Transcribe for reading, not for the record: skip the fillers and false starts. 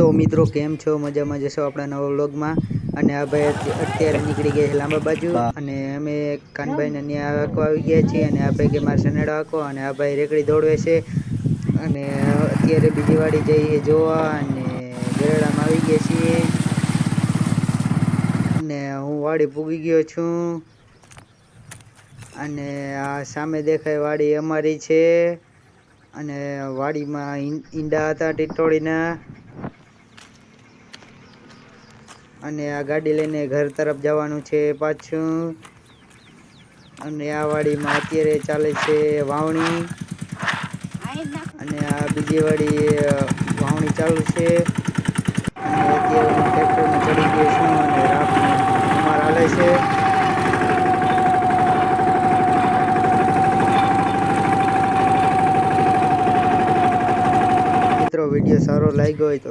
तो मित्रों केम छो मजामां जशो आपणा नवा व्लॉगमां। अने आ भाई अत्यारे નીકળી ગયા છે લાંબા બાજુ અને અમે કાનભાઈને ન્યા આખો આવી ગયા છીએ અને આ ભાઈ કે માર સનેડો આખો અને આ ભાઈ રેકડી દોડવે છે અને અત્યારે બીજી વાડી જઈએ જોવા અને ગરેડામાં આવી ગયા છીએ અને હું વાડી પૂગી ગયો છું અને આ સામે દેખાય વાડી અમારી છે અને વાડીમાં ઈંડા હતા ટીટોળીના અને આ ગાડી લઈને ઘર તરફ જવાનું છે પાછું અને આ વાડીમાં અત્યારે ચાલે છે વાવણી અને આ બીજી વાડી વાવણી ચાલુ છે અને અત્યારે હું ટ્રેક્ટરમાં ચડી ગયો છું અને રાતનું અમાર હાલે છે। મિત્રો વિડીયો સારો લાગ્યો હોય તો